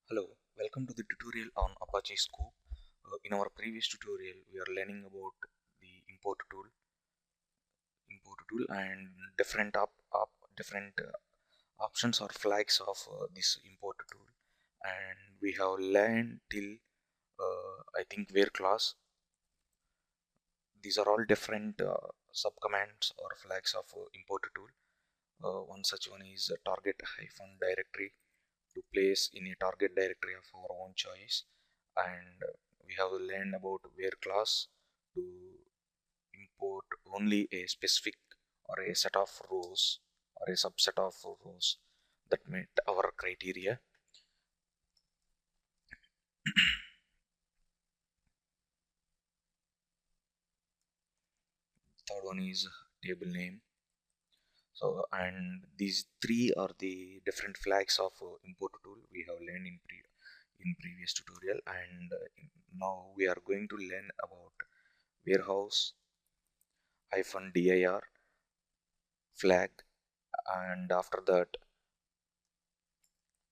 Hello, welcome to the tutorial on Apache Sqoop. In our previous tutorial, we are learning about the import tool and different options or flags of this import tool. And we have learned till I think where class. These are all different subcommands or flags of import tool. One such one is target hyphen directory to place in a target directory of our own choice, and we have learned about where class to import only a specific or a set of rows or a subset of rows that met our criteria. Third one is table name. So, and these three are the different flags of import tool we have learned in previous tutorial, and now we are going to learn about warehouse -dir flag, and after that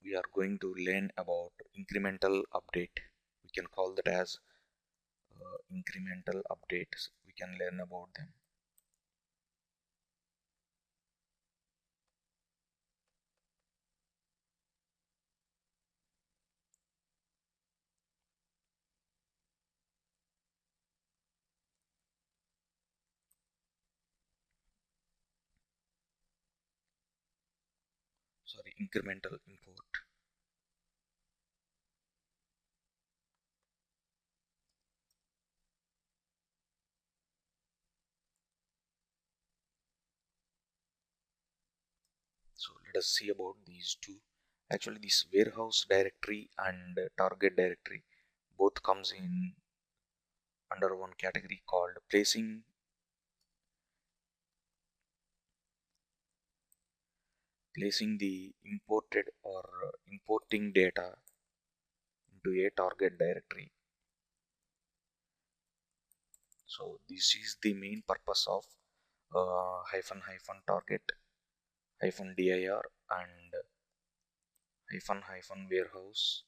we are going to learn about incremental update. We can call that as incremental updates. We can learn about them. Sorry, incremental import. So let us see about these two. Actually, this warehouse directory and target directory both comes in under one category called placing the imported or importing data into a target directory. So this is the main purpose of hyphen target -dir and warehouse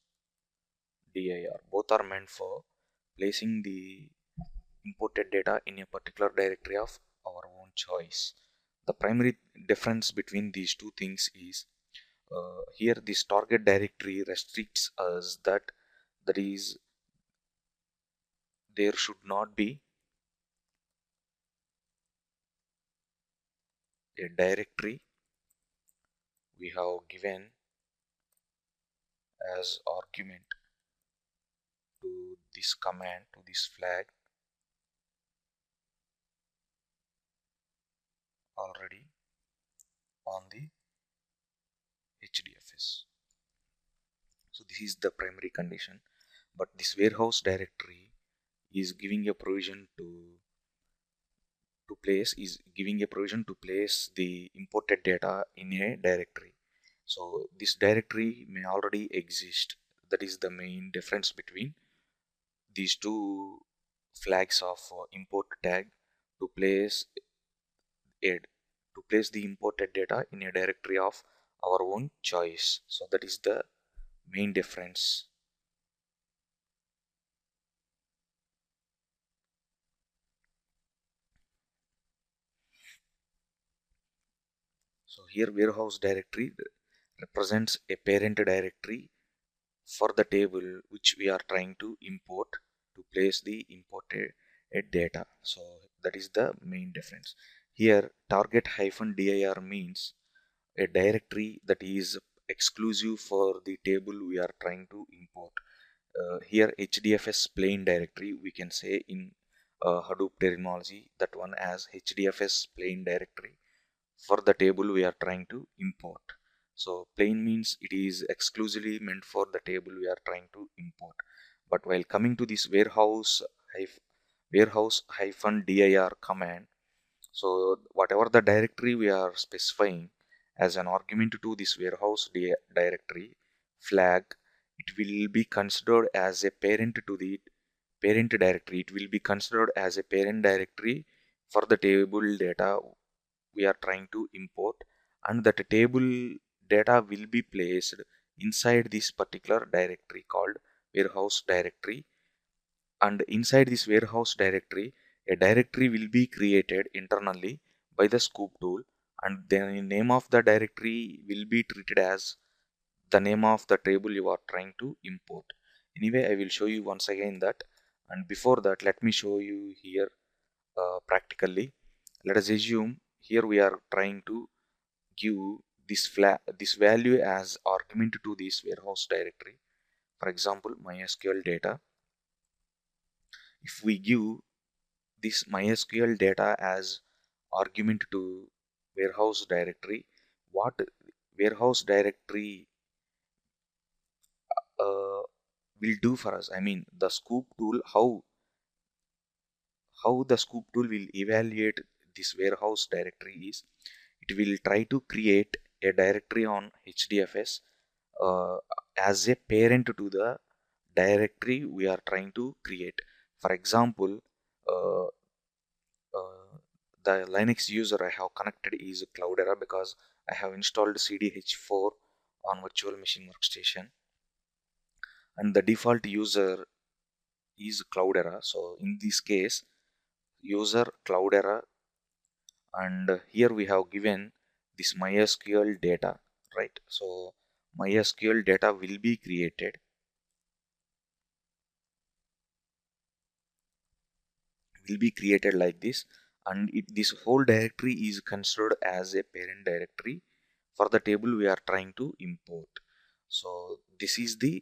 dir. Both are meant for placing the imported data in a particular directory of our own choice. The primary difference between these two things is here this target directory restricts us that is there should not be a directory we have given as argument to this command, to this flag already on the HDFS. So this is the primary condition, but this warehouse directory is giving a provision to place the imported data in a directory. So this directory may already exist. That is the main difference between these two flags of import tag to place it to place the imported data in a directory of our own choice. So that is the main difference. So here warehouse directory represents a parent directory for the table which we are trying to import to place the imported data. So that is the main difference. Here target -dir means a directory that is exclusive for the table we are trying to import. Here HDFS plain directory, we can say in Hadoop terminology, that one as HDFS plain directory for the table we are trying to import. So plain means it is exclusively meant for the table we are trying to import. But while coming to this warehouse-dir command, so whatever the directory we are specifying as an argument to this warehouse directory flag, it will be considered as a parent to the parent directory. It will be considered as a parent directory for the table data we are trying to import, and that table data will be placed inside this particular directory called warehouse directory. And inside this warehouse directory, a directory will be created internally by the Sqoop tool, and the name of the directory will be treated as the name of the table you are trying to import. Anyway, I will show you once again that, and before that let me show you here practically. Let us assume here we are trying to give this value as argument to this warehouse directory, for example MySQL data. If we give this MySQL data as argument to warehouse directory, what warehouse directory will do for us, I mean the Sqoop tool, how the Sqoop tool will evaluate this warehouse directory is, it will try to create a directory on HDFS uh, as a parent to the directory we are trying to create. For example, uh, uh, the Linux user I have connected is Cloudera because I have installed CDH4 on virtual machine workstation, and the default user is Cloudera. So in this case, user Cloudera, and here we have given this MySQL data, right? So MySQL data will be created like this, and this whole directory is considered as a parent directory for the table we are trying to import. So this is the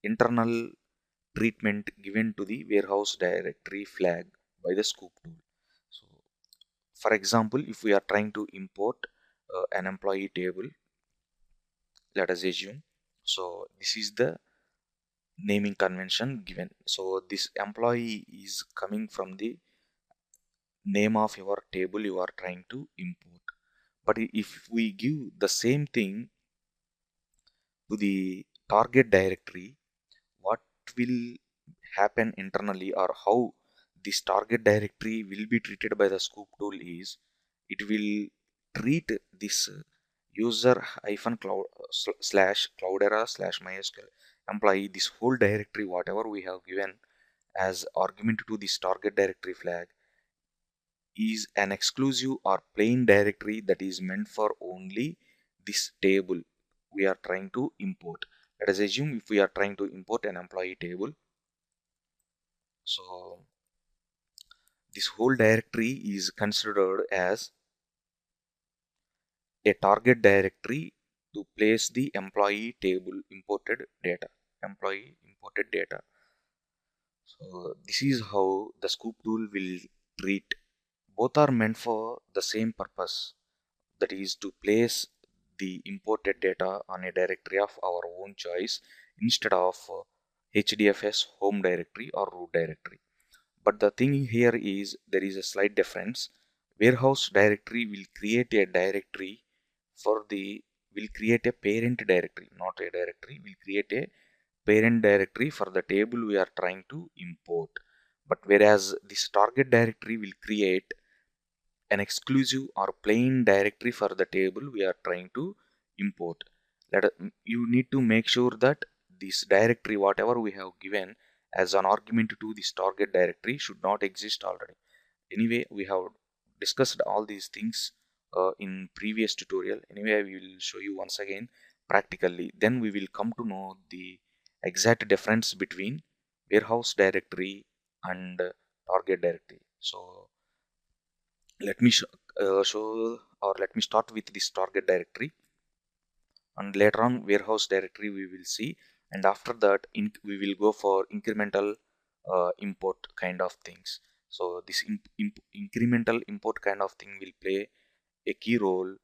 internal treatment given to the warehouse directory flag by the Sqoop tool. So for example, if we are trying to import an employee table, let us assume, so this is the naming convention given. So this employee is coming from the name of your table you are trying to import. But if we give the same thing to the target directory, what will happen internally, or how this target directory will be treated by the Sqoop tool is, it will treat this user hyphen cloud slash cloudera slash mysql employee, this whole directory whatever we have given as argument to this target directory flag is an exclusive or plain directory that is meant for only this table we are trying to import. Let us assume if we are trying to import an employee table, so this whole directory is considered as a target directory to place the employee table employee imported data. So this is how the Sqoop tool will treat. Both are meant for the same purpose, that is to place the imported data on a directory of our own choice instead of HDFS home directory or root directory. But the thing here is there is a slight difference. Warehouse directory will create a directory for the will create a parent directory, not a directory, will create a parent directory for the table we are trying to import. But whereas this target directory will create an exclusive or plain directory for the table we are trying to import. You need to make sure that this directory whatever we have given as an argument to this target directory should not exist already. Anyway, we have discussed all these things in previous tutorial. Anyway, I will show you once again practically, then we will come to know the exact difference between warehouse directory and target directory. So let me show, or let me start with this target directory, and later on warehouse directory we will see, and after that we will go for incremental import kind of things. So this incremental import kind of thing will play a key role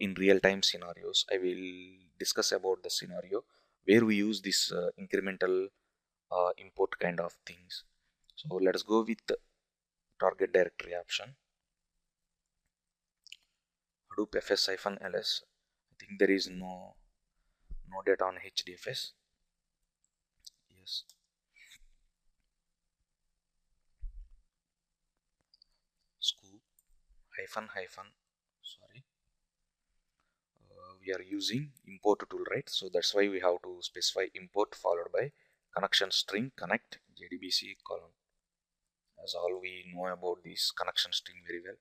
in real-time scenarios. I will discuss about the scenario where we use this incremental import kind of things. So let us go with the target directory option. Hadoop fs-ls. I think there is no data on HDFS. Yes. Sqoop hyphen hyphen. Sorry. we are using import tool, right? So that's why we have to specify import followed by connection string connect jdbc colon, as all we know about this connection string very well.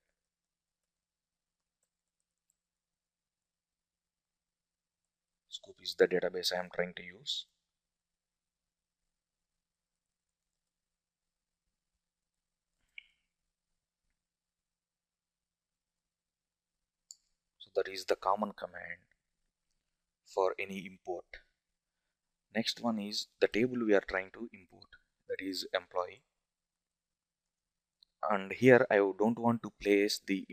Sqoop is the database I am trying to use. So that is the common command for any import. Next one is the table we are trying to import, that is employee. And here I don't want to place the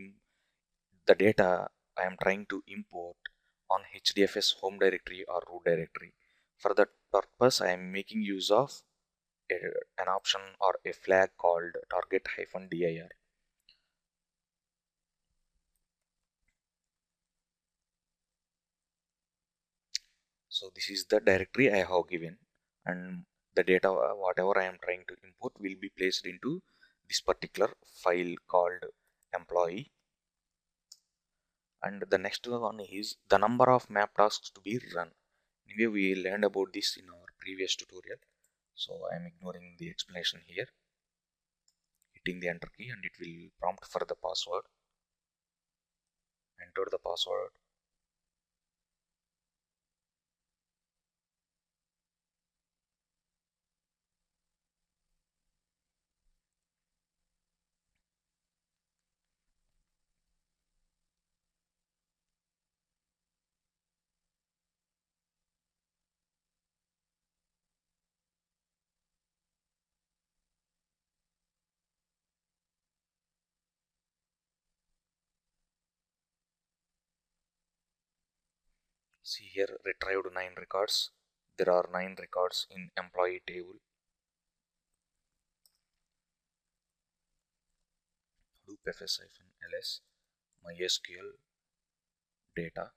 data I am trying to import on HDFS home directory or root directory. For that purpose, I am making use of an option or a flag called target-dir. So this is the directory I have given, and the data whatever I am trying to import will be placed into this particular file called employee. And the next one is the number of map tasks to be run. Anyway, we learned about this in our previous tutorial, so I am ignoring the explanation here. Hitting the enter key and it will prompt for the password. Enter the password. See here, retrieved 9 records. There are 9 records in employee table. Loop fs-ls mysql data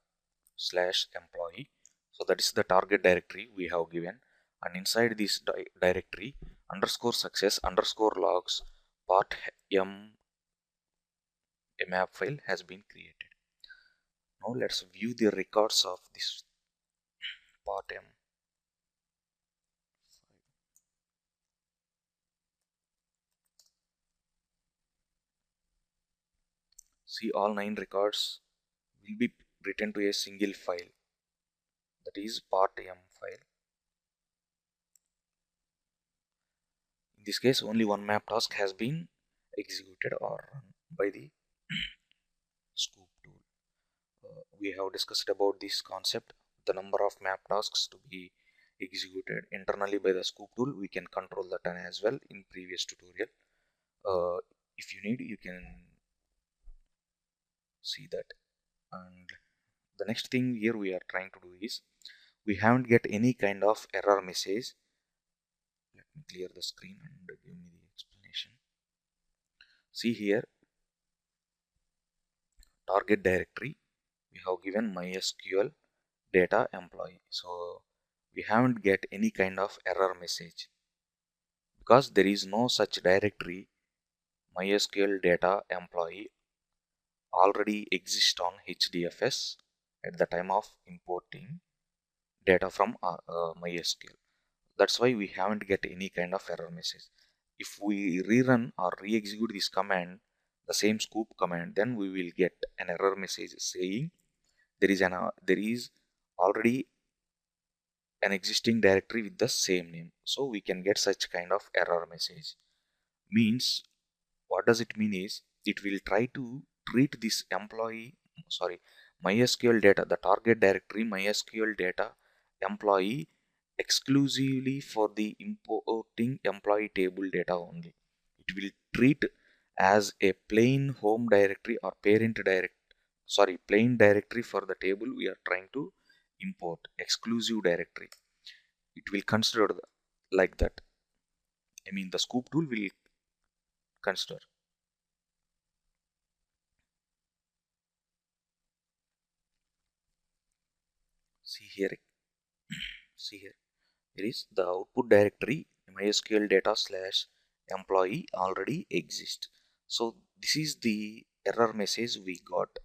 / employee. So that is the target directory we have given, and inside this directory underscore success underscore logs part m a map file has been created. Now let's view the records of this part m. See, all 9 records will be written to a single file, that is part m file. In this case, only one map task has been executed or run by the Sqoop tool. We have discussed about this concept, the number of map tasks to be executed internally by the Sqoop tool. We can control that as well in previous tutorial. If you need, you can see that. And the next thing here we are trying to do is, we haven't get any kind of error message. Let me clear the screen and give me the explanation. See here, target directory, we have given mysql data employee. So we haven't get any kind of error message because there is no such directory mysql data employee already exists on HDFS at the time of importing data from mysql. That's why we haven't get any kind of error message. If we rerun or re-execute this command, the same Sqoop command, then we will get an error message saying there is already an existing directory with the same name. So we can get such kind of error message. Means, what does it mean is, it will try to treat this mysql data, the target directory mysql data employee, exclusively for the importing employee table data only. It will treat as a plain home directory or plain directory for the table we are trying to import, exclusive directory. It will consider like that. I mean, the Sqoop tool will consider. See here, see here. Here is the output directory mysql data / employee already exists. So this is the error message we got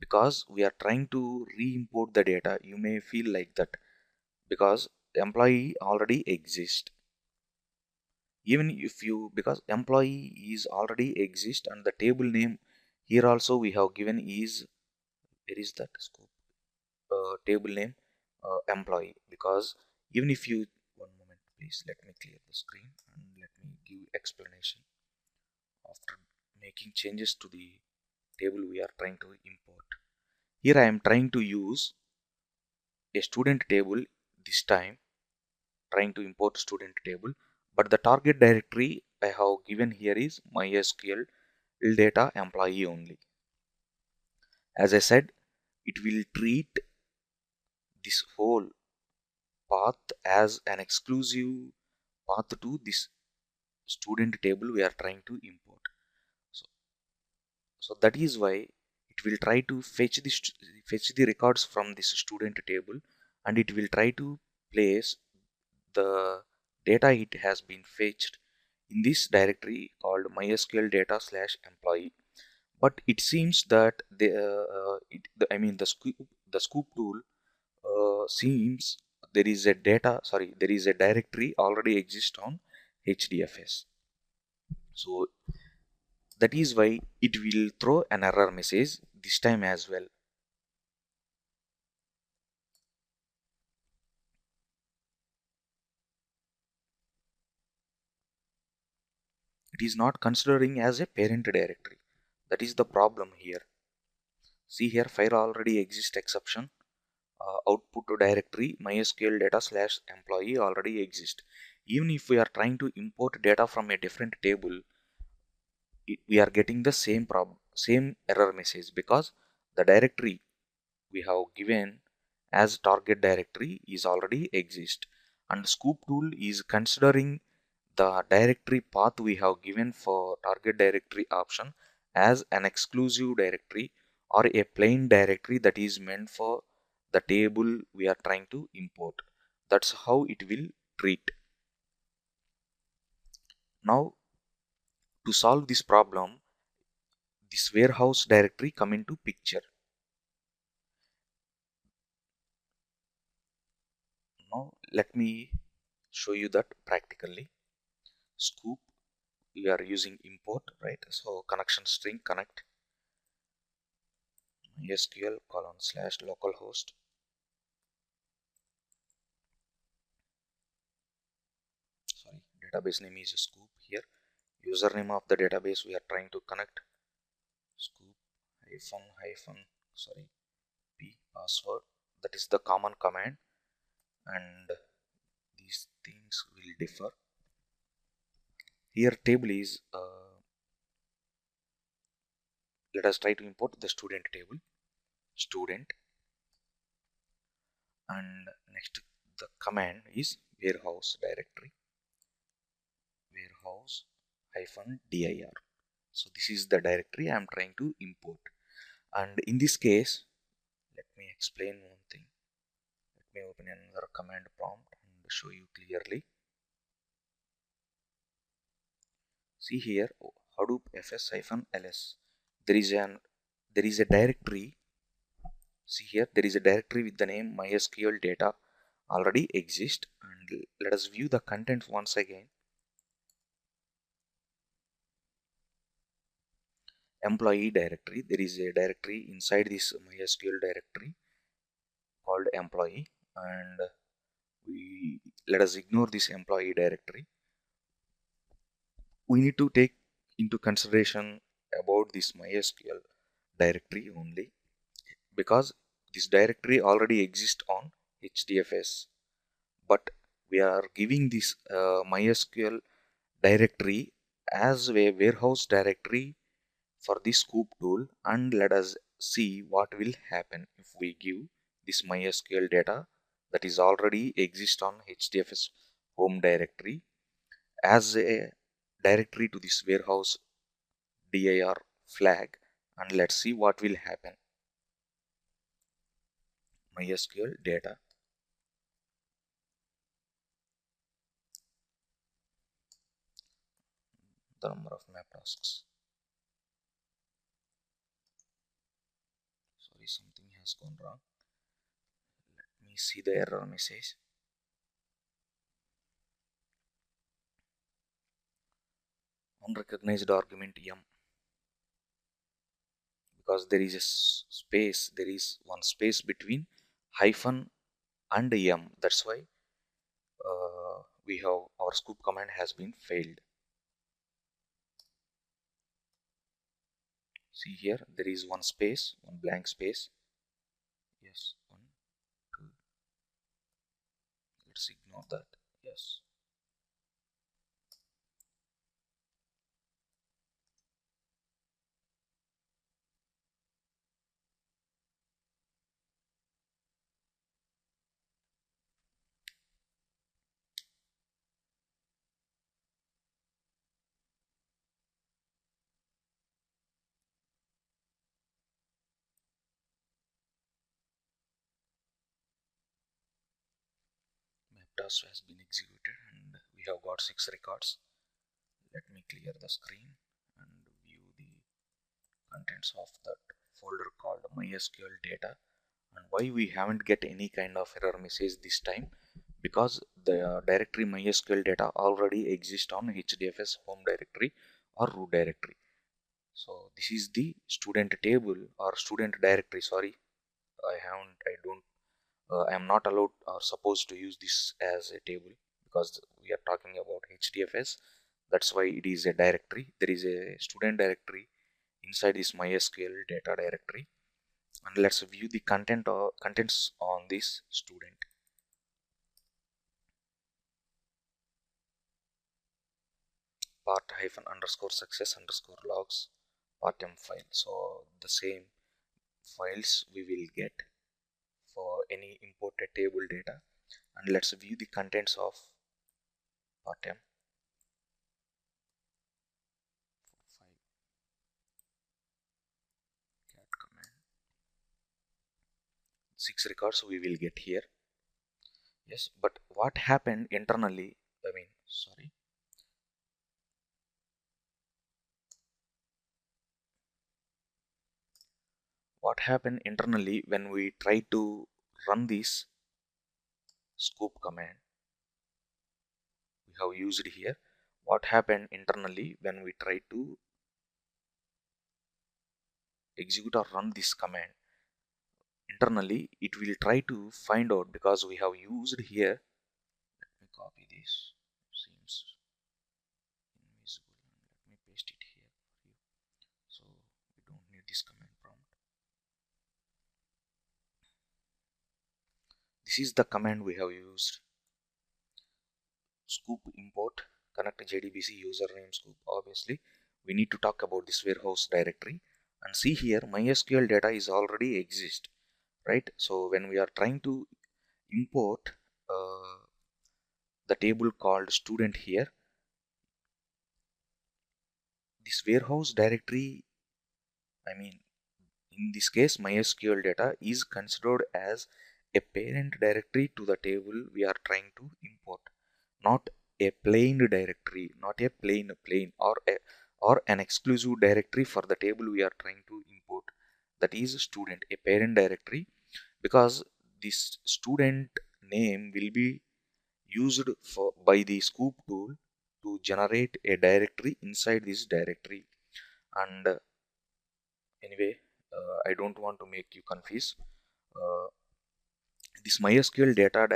because we are trying to re-import the data. You may feel like that because employee already exists. Even if you, because employee is already exist, and the table name here also we have given is, where is that scope, table name, employee. Because even if you, one moment please, let me clear the screen and let me give explanation after making changes to the table we are trying to import. Here I am trying to use a student table this time, trying to import student table, but the target directory I have given here is MySQL data employee only. As I said, it will treat this whole path as an exclusive path to this student table we are trying to import. So, so that is why it will try to fetch the records from this student table, and it will try to place the data it has been fetched in this directory called mysql data slash employee. But it seems that I mean the scoop tool seems there is a there is a directory already exist on hdfs. So that is why it will throw an error message this time as well. It is not considering as a parent directory. That is the problem here. See here, file already exists exception, output directory mysql data slash employee already exist. Even if we are trying to import data from a different table, we are getting the same error message, because the directory we have given as target directory is already exist, and scoop tool is considering the directory path we have given for target directory option as an exclusive directory or a plain directory that is meant for the table we are trying to import. That's how it will treat. Now to solve this problem, this warehouse directory come into picture. Now let me show you that practically. Sqoop, we are using import, right? So connection string connect mysql colon slash localhost, sorry, database name is sqoop. Here username of the database we are trying to connect, sqoop hyphen sorry p password, that is the common command, and these things will differ. Here table is let us try to import the student table, student, and next the command is warehouse directory, warehouse hyphen dir. So this is the directory I am trying to import. And in this case, let me explain one thing. Let me open another command prompt and show you clearly. See here, Hadoop fs hyphen ls. There is a directory. See here, there is a directory with the name mysql data already exist. And let us view the contents once again. Employee directory, there is a directory inside this mysql directory called employee, and we let us ignore this employee directory. We need to take into consideration about this mysql directory only, because this directory already exists on hdfs, but we are giving this mysql directory as a warehouse directory for this scoop tool. And let us see what will happen if we give this mysql data that is already exist on hdfs home directory as a directory to this warehouse dir flag, and let's see what will happen. mysql data, the number of map tasks, has gone wrong. Let me see the error message. Unrecognized argument m, because there is a space, there is one space between hyphen and m. That's why we have our scoop command has been failed. See here, there is one space, one blank space. Yes, one, two. Let's ignore that. Yes. Map task has been executed and we have got 6 records. Let me clear the screen and view the contents of that folder called MySQL data. And why we haven't get any kind of error message this time, because the directory MySQL data already exists on HDFS home directory or root directory. So this is the student table or student directory. Sorry, I am not allowed or supposed to use this as a table because we are talking about HDFS. That's why it is a directory. There is a student directory inside this MySQL data directory, and let's view the content or contents on this student. Part hyphen underscore success underscore logs part.m file. So the same files we will get for any imported table data, and let's view the contents of part.m file. Cat command, 6 records we will get here. Yes, but what happened internally, sorry, what happened internally when we try to run this scoop command we have used here? What happened internally when we try to execute or run this command? Internally it will try to find out, because we have used here, let me copy this, seems invisible, and let me paste it here for you, so we don't need this command prompt. This is the command we have used: sqoop import connect JDBC username sqoop. Obviously we need to talk about this warehouse directory, and see here MySQL data is already exist, right? So when we are trying to import the table called student here, this warehouse directory, in this case MySQL data is considered as a parent directory to the table we are trying to import, not a plain directory, not a plain or an exclusive directory for the table we are trying to import. That is student, a parent directory, because this student name will be used by the sqoop tool to generate a directory inside this directory. And anyway, I don't want to make you confused. uh, this MySQL data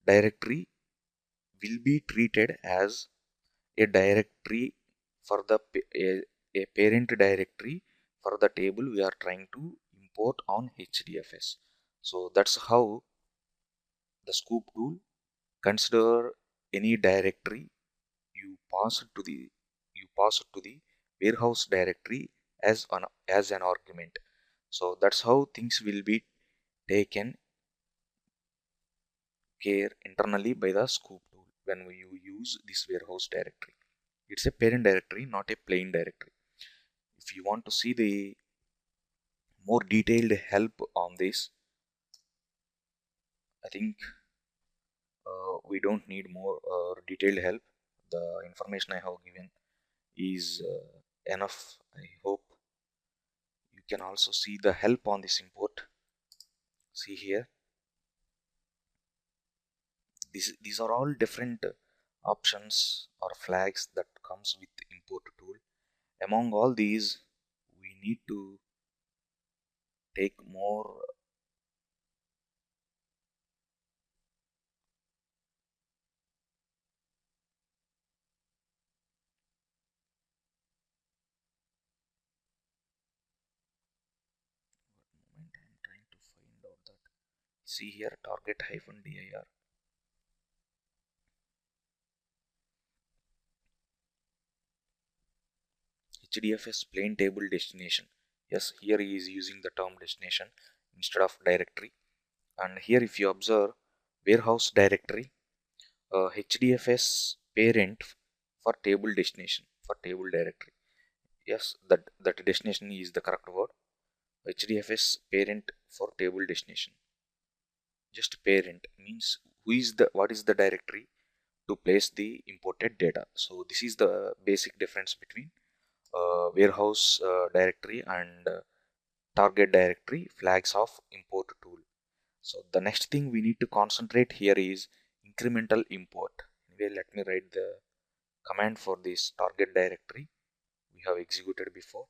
directory will be treated as a directory for a parent directory for the table we are trying to import on HDFS. So that's how the sqoop tool consider any directory you pass to the warehouse directory as an argument. So that's how things will be taken care internally by the sqoop tool when you use this warehouse directory. It's a parent directory, not a plain directory. If you want to see the more detailed help on this, I think we don't need more detailed help. The information I have given is enough. I hope you can also see the help on this import. See here, these are all different options or flags that comes with import tool. Among all these, we need to take more. Moment, I'm trying to find out that. See here, target hyphen dir. HDFS plain table destination. Yes, here he is using the term destination instead of directory. And here if you observe warehouse directory, HDFS parent for table destination, for table directory. Yes, that destination is the correct word. HDFS parent for table destination. Just parent means who is the, what is the directory to place the imported data. So this is the basic difference between warehouse directory and target directory flags of import tool. So the next thing we need to concentrate here is incremental import. Anyway, let me write the command for this target directory we have executed before.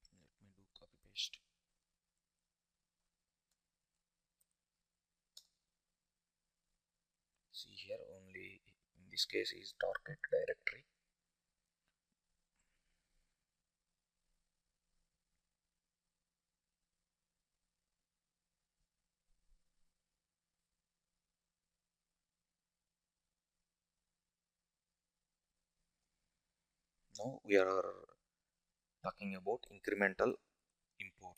Let me do copy paste. See here, only in this case is target directory. Now we are talking about incremental import.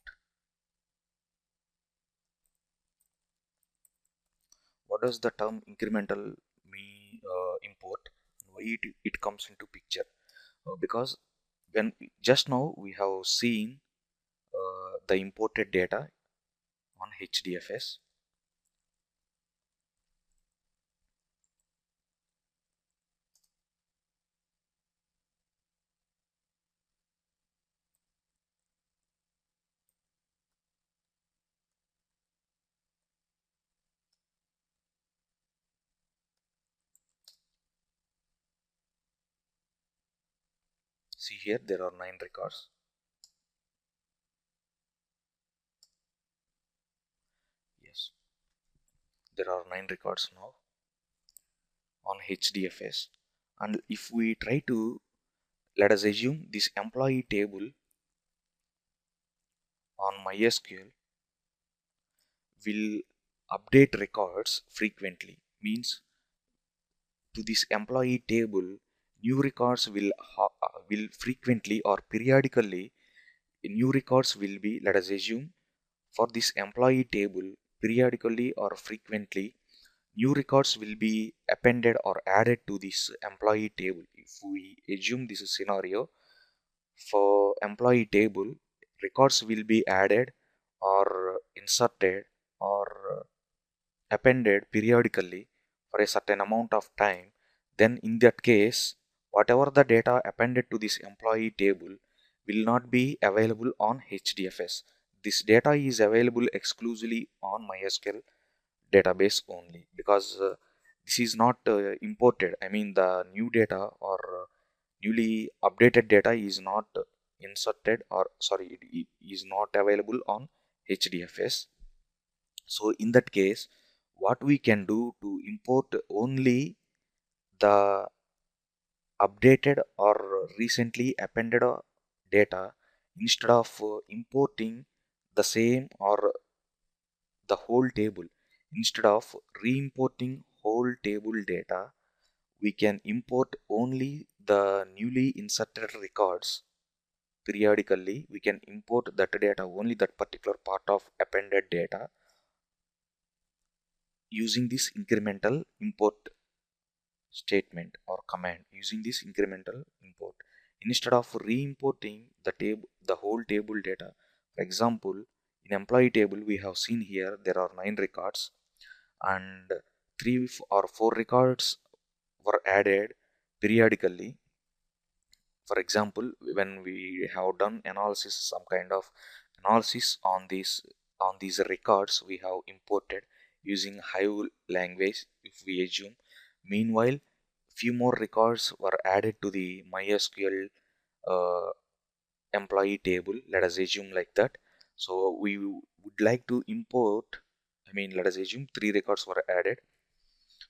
What does the term incremental mean, import? Why it comes into picture? Because when just now we have seen the imported data on HDFS. See here, there are 9 records. Yes, there are 9 records now on HDFS. And if we try to, let us assume this employee table on MySQL will update records frequently, means to this employee table new records will frequently or periodically new records will be, let us assume, for this employee table periodically or frequently new records will be appended or added to this employee table. If we assume this scenario, for employee table records will be added or inserted or appended periodically for a certain amount of time, then in that case whatever the data appended to this employee table will not be available on HDFS. This data is available exclusively on MySQL database only, because this is not imported. I mean, the new data or newly updated data is not inserted, or sorry, it is not available on HDFS. So in that case, what we can do to import only the updated or recently appended data instead of importing the same or the whole table. Instead of re-importing whole table data, we can import only the newly inserted records. Periodically we can import that data, only that particular part of appended data, using this incremental import statement or command. Using this incremental import, instead of re-importing the table, the whole table data. For example, in employee table we have seen here there are 9 records and 3 or 4 records were added periodically. For example, when we have done analysis, some kind of analysis on these records we have imported using Hive language, if we assume, meanwhile few more records were added to the MySQL uh, employee table, let us assume like that. So we would like to import, let us assume three records were added.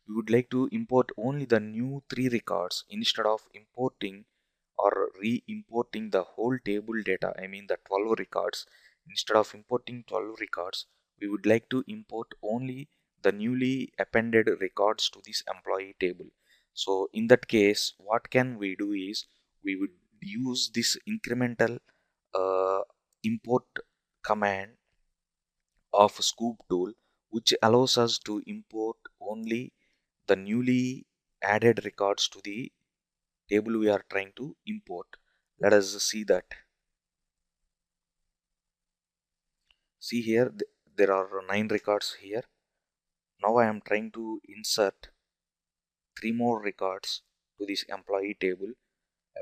We would like to import only the new three records instead of importing or re-importing the whole table data. The 12 records. Instead of importing 12 records, we would like to import only the newly appended records to this employee table. So in that case, what can we do is we would use this incremental uh, import command of Sqoop tool, which allows us to import only the newly added records to the table we are trying to import. Let us see that. See here, there are 9 records here. Now I am trying to insert 3 more records to this employee table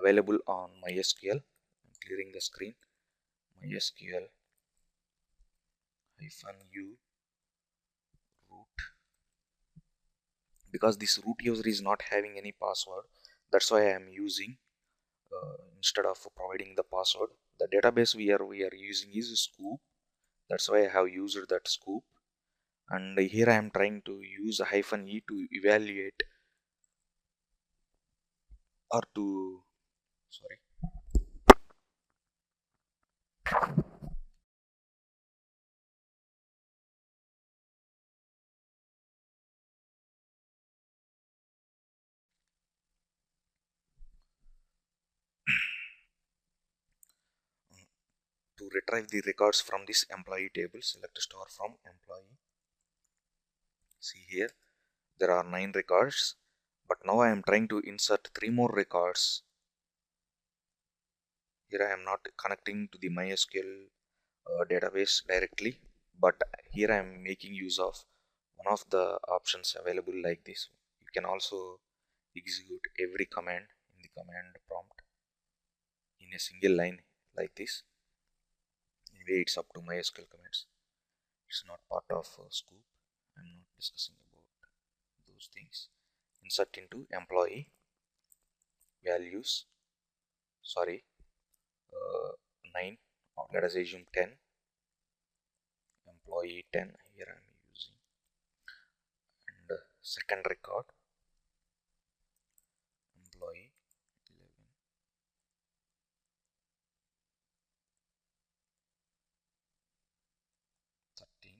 available on MySQL. I'm clearing the screen. MySQL -u root, because this root user is not having any password. That's why I am using, instead of providing the password, the database we are using is Sqoop. That's why I have used that Sqoop. And here I am trying to use a -e to evaluate, or to, sorry, to retrieve the records from this employee table. Select star from employee. See here, there are 9 records, but now I am trying to insert 3 more records. Here I am not connecting to the MySQL database directly, but here I am making use of one of the options available like this. You can also execute every command in the command prompt in a single line like this. Anyway, it's up to MySQL commands. It's not part of Sqoop. I'm not discussing about those things. Insert into employee values. Sorry, 9, or let us assume 10. Employee 10 here I'm using. And second record, employee 11, 13.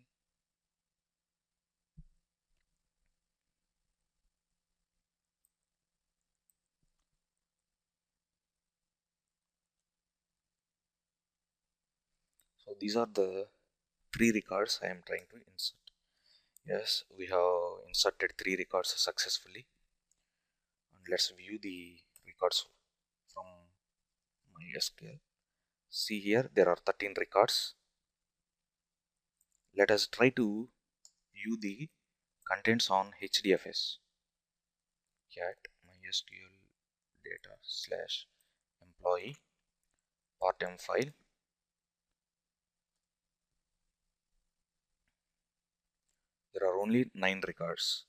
So these are the 3 records I am trying to insert. Yes, we have inserted 3 records successfully. And let's view the records from MySQL. See here, there are 13 records. Let us try to view the contents on HDFS. Cat MySQL data slash employee part-m file. There are only 9 records.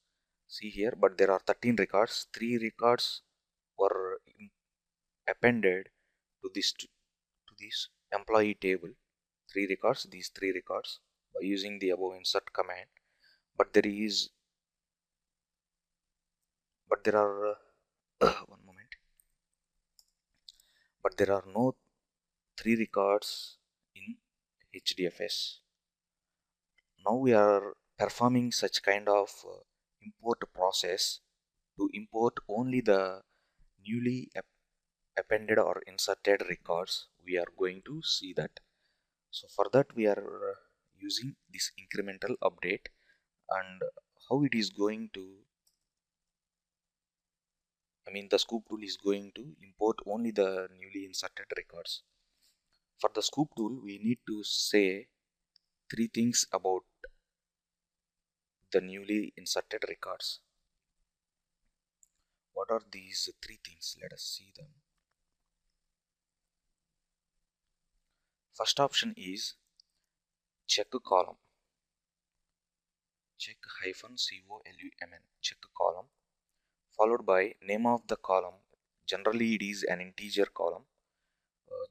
See here, but there are 13 records. 3 records were appended to this employee table. 3 records, these 3 records, by using the above insert command. But there are one moment. But there are no 3 records in HDFS. Now we are performing such kind of import process to import only the newly appended or inserted records. We are going to see that. So for that we are using this incremental update, and how it is going to, the Sqoop tool is going to import only the newly inserted records. For the Sqoop tool, we need to say 3 things about the newly inserted records. What are these three things? Let us see them. First option is check column. Check hyphen column. Check column followed by name of the column. Generally, it is an integer column. Uh,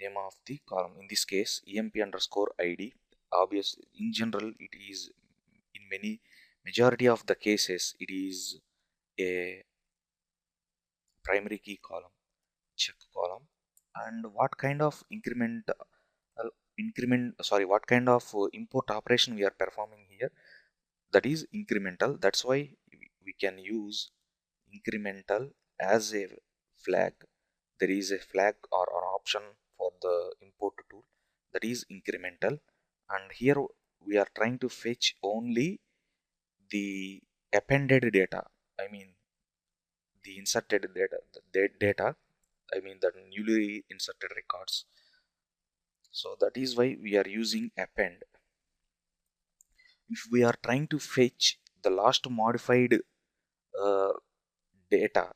Name of the column. In this case, emp underscore id. Obviously, in general, it is in many majority of the cases it is a primary key column. Check column. And what kind of what kind of import operation we are performing here, that is incremental. That's why we can use incremental as a flag. There is a flag or an option for the import tool, that is incremental. And here we are trying to fetch only the appended data, I mean the inserted data, I mean the newly inserted records. So that is why we are using append. If we are trying to fetch the last modified uh, data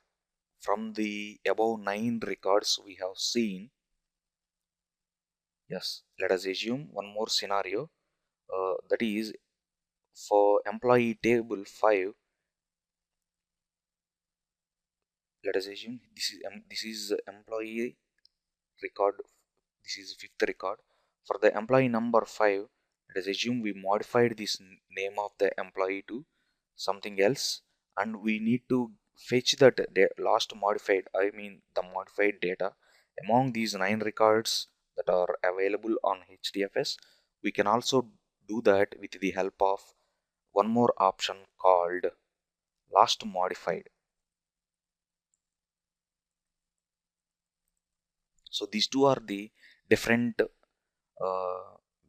from the above 9 records we have seen, yes, let us assume one more scenario, that is for employee table 5. Let us assume this is employee record, this is fifth record. For the employee number 5, let us assume we modified this name of the employee to something else, and we need to fetch that last modified, I mean the modified data among these 9 records that are available on HDFS. We can also do that with the help of one more option called last modified. So these two are the different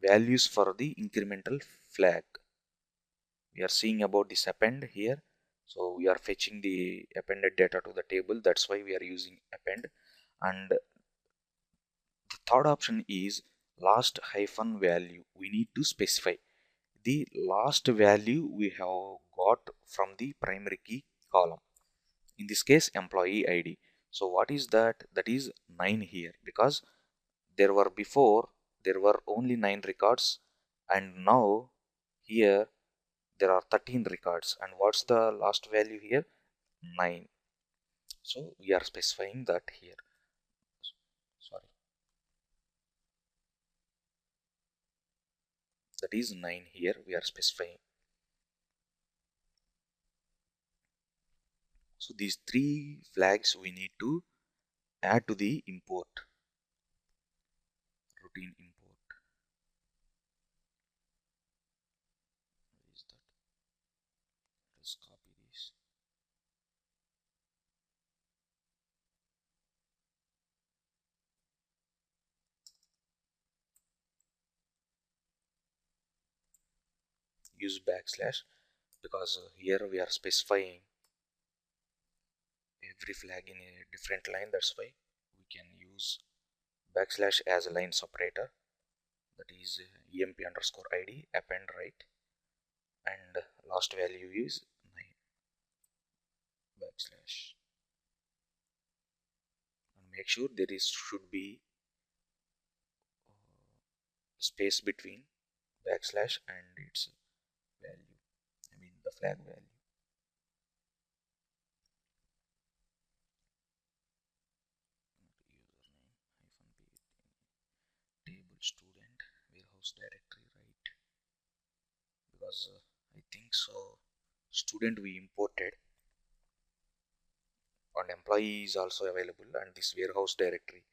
values for the incremental flag. We are seeing about this append here. So we are fetching the appended data to the table. That's why we are using append. And the third option is last hyphen value. We need to specify the last value we have got from the primary key column. In this case, employee ID. So what is that? That is 9 here, because there were only 9 records, and now here there are 13 records. And what's the last value here? 9. So we are specifying that here. Sorry, that is 9 here we are specifying. So these three flags we need to add to the import, routine import. What is that? Let's copy this. Use backslash, because here we are specifying every flag in a different line. That's why we can use backslash as a line separator. That is emp underscore id append right, and last value is 9 backslash. And make sure there is should be space between backslash and its value, I mean the flag value. Username hyphen table student warehouse directory right, because I think so student we imported, and employee is also available, and this warehouse directory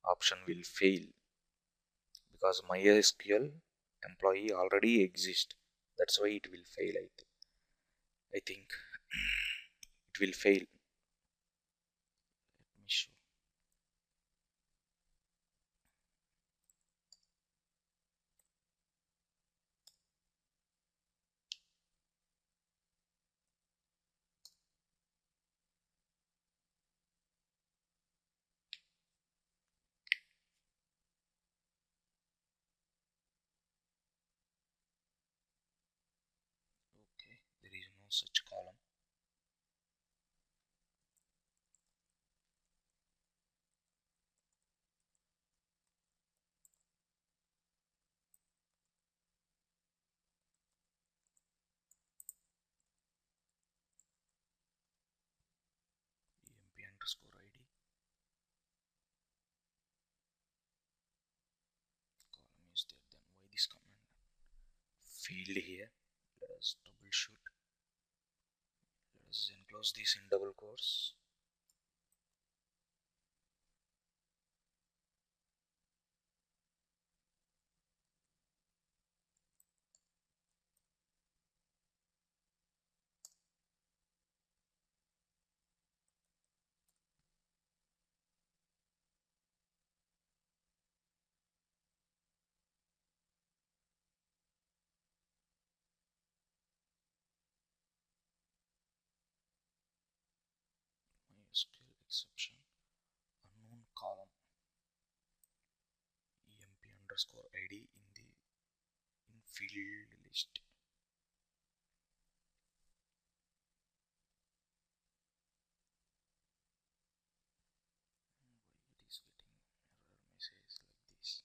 option will fail because MySQL employee already exists. That's why it will fail. I think it will fail. Let me show. Okay, there is no such column. underscore id. Column is there, then why this command failed here? Let us troubleshoot. Let us enclose this in double quotes. MySQL exception, unknown column, emp underscore id in the in field list. Why it is getting error message like this?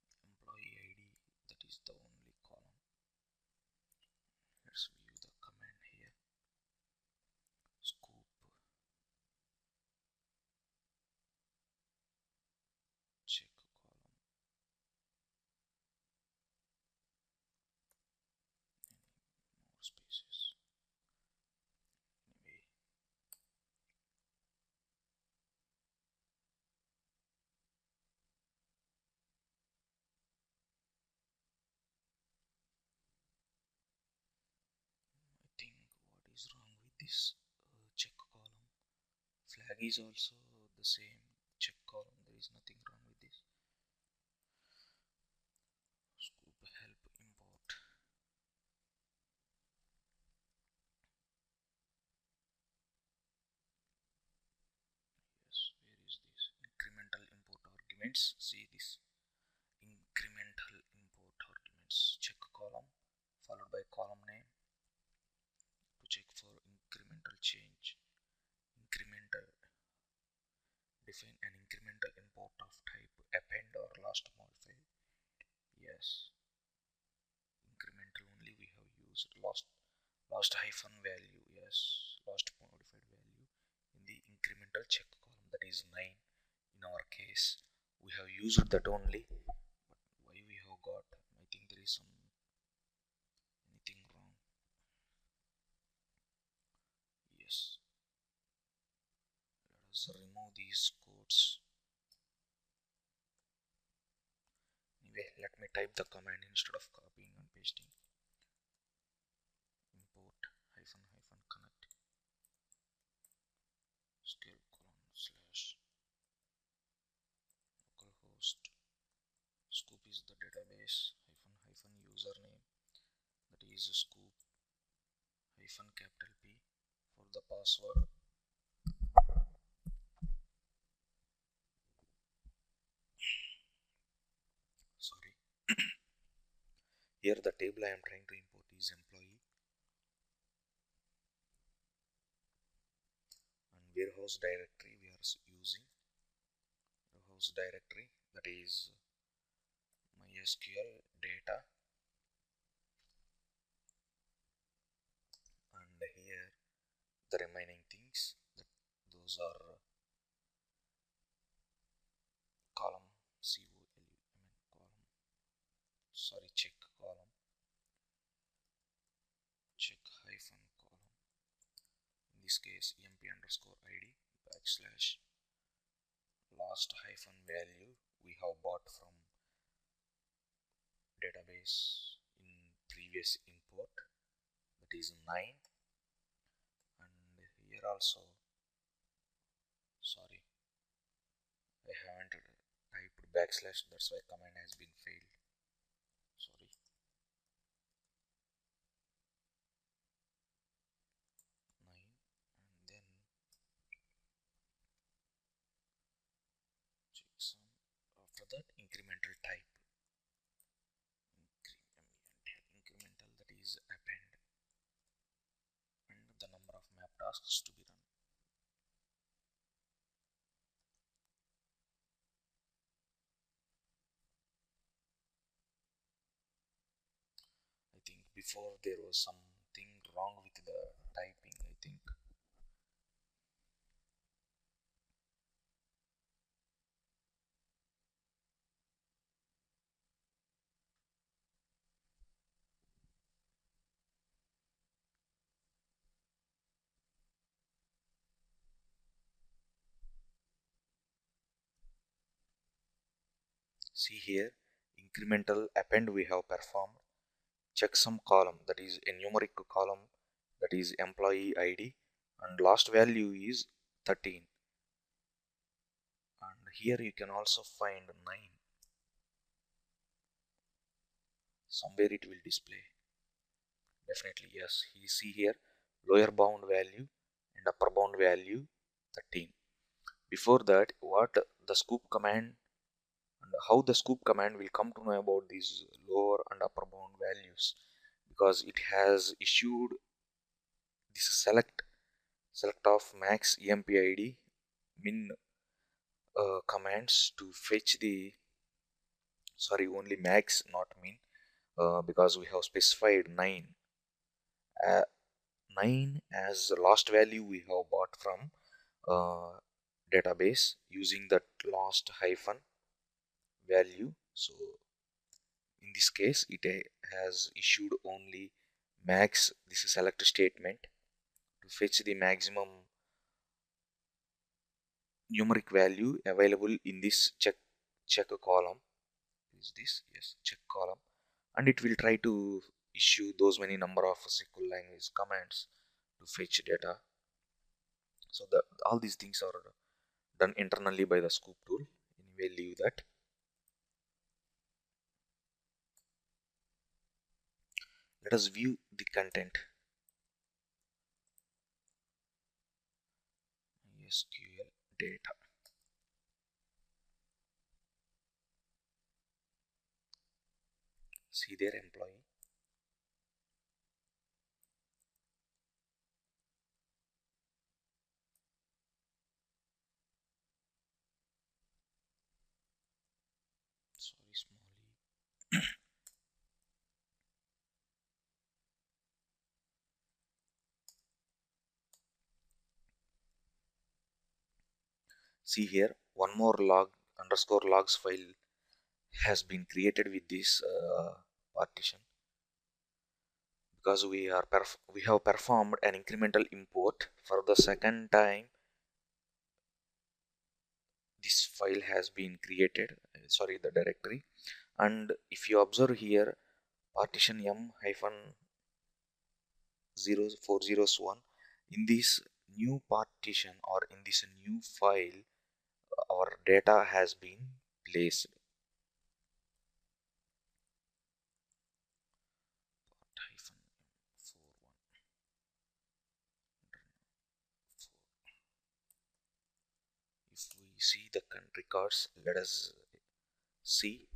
Here employee id, that is the only column. Let's view the command here. Sqoop check column, any more spaces. Anyway, I think what is wrong with this check column? Flag is also the same check column. There is nothing wrong with this. Sqoop help import. Yes, where is this? Incremental import arguments. See this. Incremental import arguments. Check column followed by column name to check for incremental change. Incremental. Define an incremental import of type append or last modified. Yes. Incremental only we have used last hyphen value. Yes. Last modified value in the incremental check column, that is 9 in our case. We have used that only, but why we have got, I think there is some anything wrong. Yes, let us remove these codes. Anyway, let me type the command instead of copying and pasting. Import hyphen hyphen connect scale colon slash localhost. Sqoop is the database hyphen hyphen username, that is Sqoop hyphen capital P for the password. Sorry. Here the table I am trying to import is employee, and warehouse directory we are using. Warehouse directory, that is MySQL data, and here the remaining things, those are column check column, check hyphen column, in this case emp underscore id backslash last hyphen value we have bought from database in previous import, that is 9, and here also, sorry, I haven't typed backslash, that's why command has been failed. Sorry. After that, incremental type, incremental, that is append, and the number of map tasks to be run. I think before there was something wrong with the typing, I think. See here, incremental append we have performed. Checksum column, that is a numeric column, that is employee ID, and last value is 13. And here you can also find 9. Somewhere it will display. Definitely yes. You see here lower bound value and upper bound value 13. Before that, what the scoop command and how the scoop command will come to know about these lower and upper bound values, because it has issued this select of max empid min commands to fetch the, sorry, only max not min, because we have specified 9, uh, 9 as the last value we have bought from database using that last hyphen value. So in this case it has issued only max, this is select statement to fetch the maximum numeric value available in this check column. Is this, yes, check column, and it will try to issue those many number of SQL language commands to fetch data. So the all these things are done internally by the scoop tool. Anyway, leave that. Let us view the content. SQL data. See their employee. Sorry, small. See here, one more log underscore logs file has been created with this partition, because we have performed an incremental import for the second time. This file has been created, sorry, the directory. And if you observe here, partition m hyphen 0401, in this new partition or in this new file, our data has been placed. Hyphen 41. If we see the records, let us see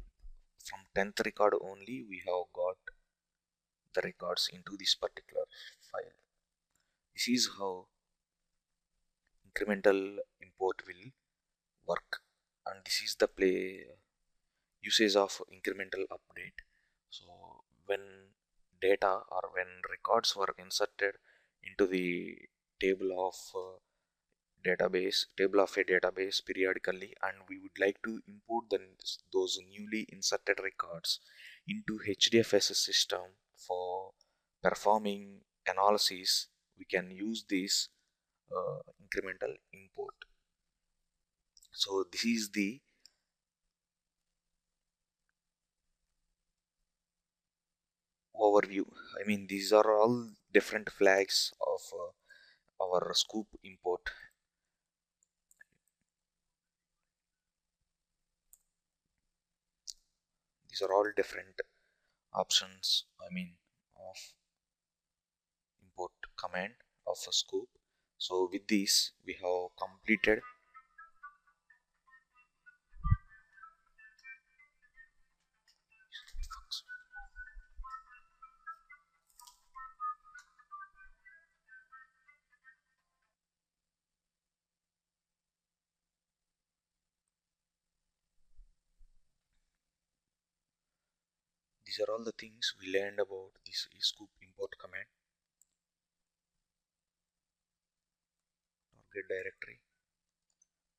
from 10th record only we have got the records into this particular file. This is how incremental import will work, and this is the usage of incremental update. So when data or when records were inserted into the table of table of a database periodically, and we would like to import those newly inserted records into HDFS system for performing analysis, we can use this incremental import. So this is the overview. I mean, these are all different flags of our scoop import. These are all different options, I mean, of import command of a scoop. So with this we have completed these are all the things we learned about this scoop import command, target directory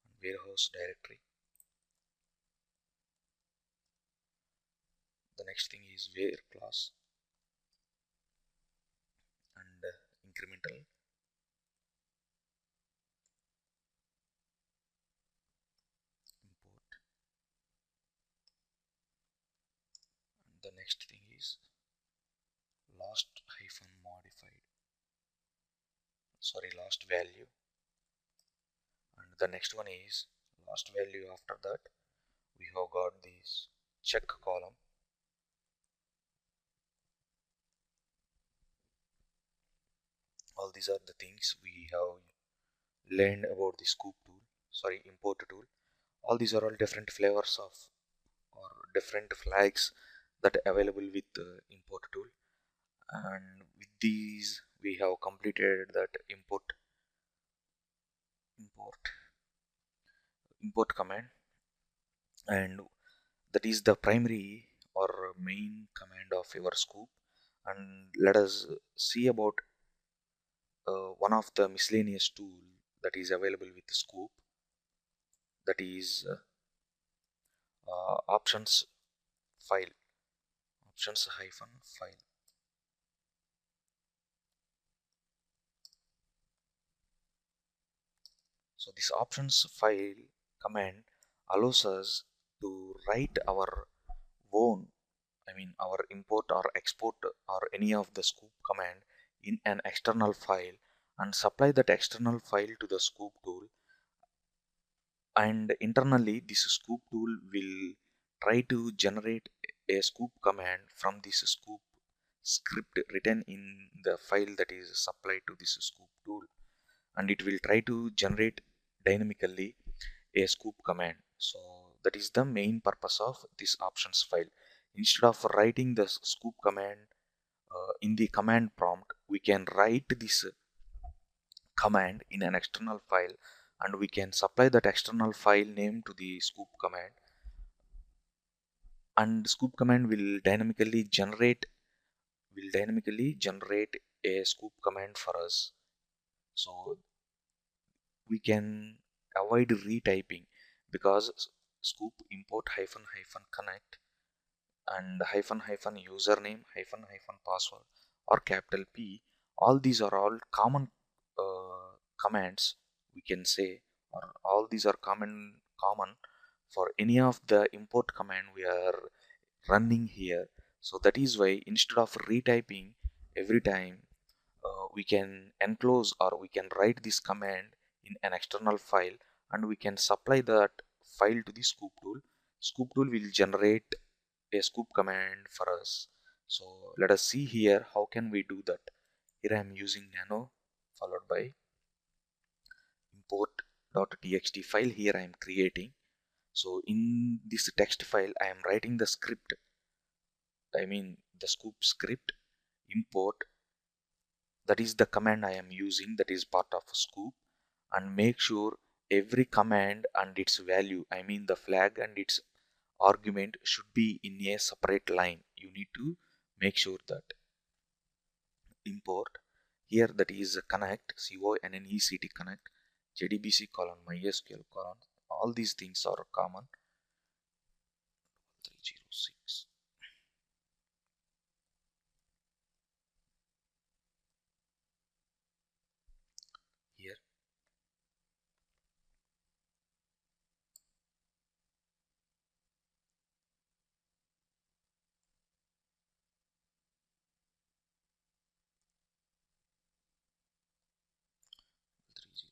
and warehouse directory. The next thing is where class and incremental import. And the next thing is last hyphen modified, sorry, last value. And the next one is last value. After that we have got this check column. All these are the things we have learned about the scoop tool, sorry, import tool. All these are all different flavors of or different flags that are available with the import tool. And with these we have completed that import import command, and that is the primary or main command of your scoop. And let us see about one of the miscellaneous tool that is available with scoop, that is options file, options hyphen file. So this options file command allows us to write our own, I mean our import or export or any of the scoop command in an external file and supply that external file to the scoop tool. And internally this scoop tool will try to generate a scoop command from this scoop script written in the file that is supplied to this scoop tool, and it will try to generate dynamically a scoop command. So that is the main purpose of this options file. Instead of writing the scoop command in the command prompt, we can write this command in an external file, and we can supply that external file name to the scoop command, and scoop command will dynamically generate a scoop command for us. So we can avoid retyping, because scoop import hyphen hyphen connect and hyphen hyphen username hyphen hyphen password or capital P, all these are all common commands, we can say, or all these are common for any of the import command we are running here. So that is why instead of retyping every time, we can enclose or we can write this command in an external file, and we can supply that file to the scoop tool. Scoop tool will generate a scoop command for us. So let us see here how can we do that. Here I am using nano followed by import.txt file. Here I am creating. So in this text file I am writing the script, I mean the scoop script import. That is the command I am using, that is part of scoop. And make sure every command and its value, I mean the flag and its argument, should be in a separate line. You need to make sure that import here, that is connect, connect, connect, jdbc colon mysql colon, all these things are common. 306 here.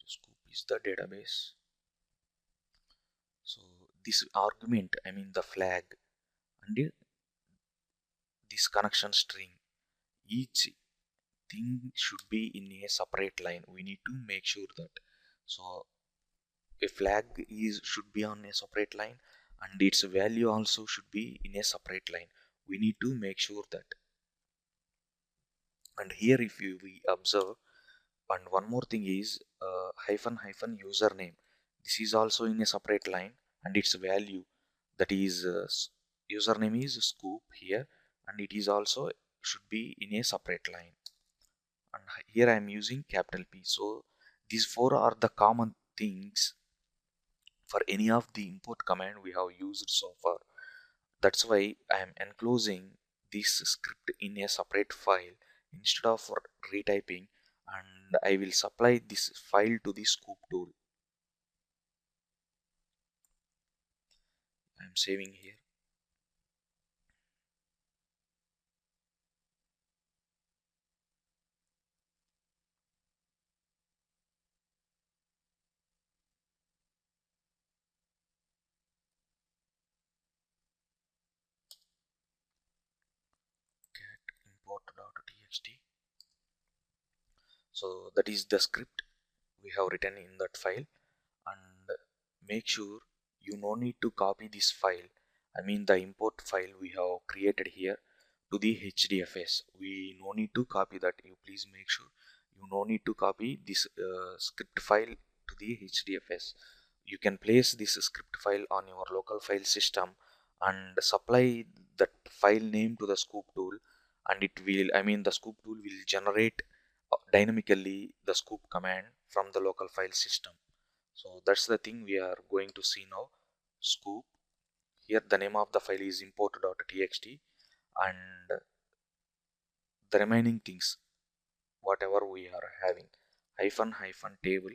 Scoop is the database. So this argument, I mean the flag, and this connection string, each thing should be in a separate line. We need to make sure that. So a flag is should be on a separate line, and its value also should be in a separate line. We need to make sure that. And here if we observe, and one more thing is hyphen hyphen username, this is also in a separate line, and its value, that is username is scoop here, and it is also should be in a separate line, and here I am using capital P. So these four are the common things for any of the import command we have used so far. That's why I am enclosing this script in a separate file instead of retyping, and I will supply this file to the Sqoop tool. I am saving here. Cat import.txt. So that is the script we have written in that file, and make sure you no need to copy this file, I mean the import file we have created here, to the HDFS. We no need to copy that. You please make sure you no need to copy this script file to the HDFS. You can place this script file on your local file system and supply that file name to the Sqoop tool, and it will, I mean the Sqoop tool will generate dynamically the Sqoop command from the local file system. So that's the thing we are going to see now. Sqoop. Here the name of the file is import.txt, and the remaining things whatever we are having, hyphen table,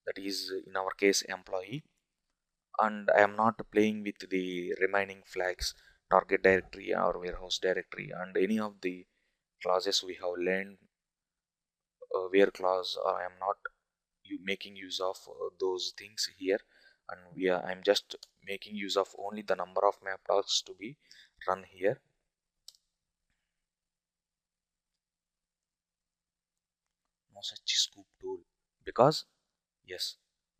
that is in our case employee, and I am not playing with the remaining flags, target directory or warehouse directory, and any of the clauses we have learned, where clause, I am not you making use of those things here, and I'm just making use of only the number of map tasks to be run here. No such Sqoop tool, because yes,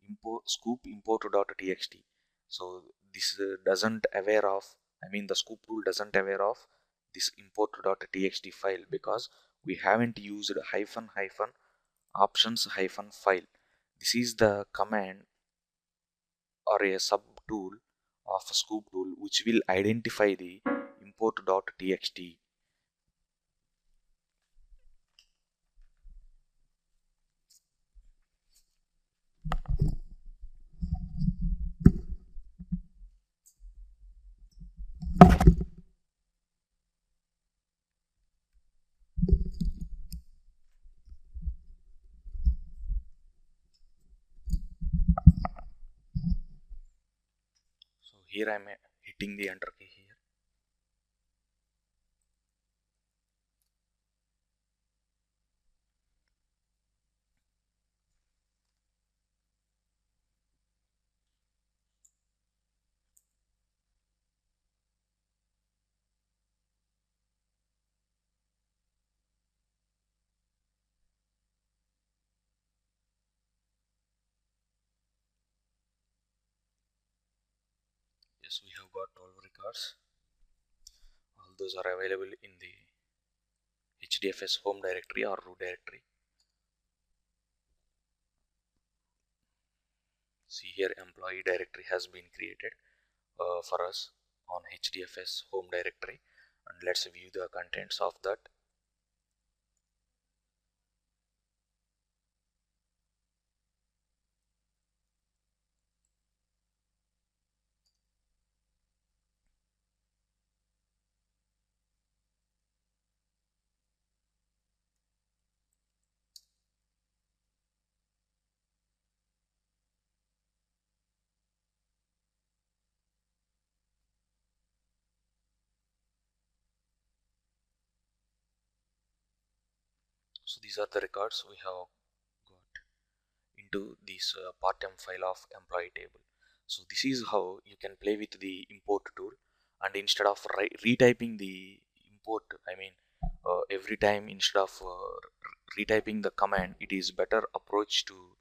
import Sqoop import.txt. So this doesn't aware of, I mean the Sqoop tool doesn't aware of this import.txt file, because we haven't used hyphen options hyphen file. This is the command or a sub tool of a Sqoop tool which will identify the import.txt. So here I'm hitting the enter key here. Yes, we have got 12 records. All those are available in the HDFS home directory or root directory. See here, employee directory has been created for us on HDFS home directory, and let's view the contents of that. So these are the records we have got into this part-time file of employee table. So this is how you can play with the import tool, and instead of retyping the import, I mean every time instead of retyping the command, it is better approach to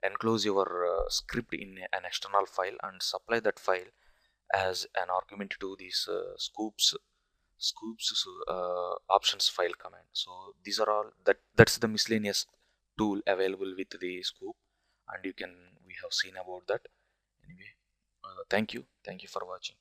enclose your script in an external file and supply that file as an argument to this Sqoop's options file command. So these are all that's the miscellaneous tool available with the Sqoop, and we have seen about that. Anyway, thank you for watching.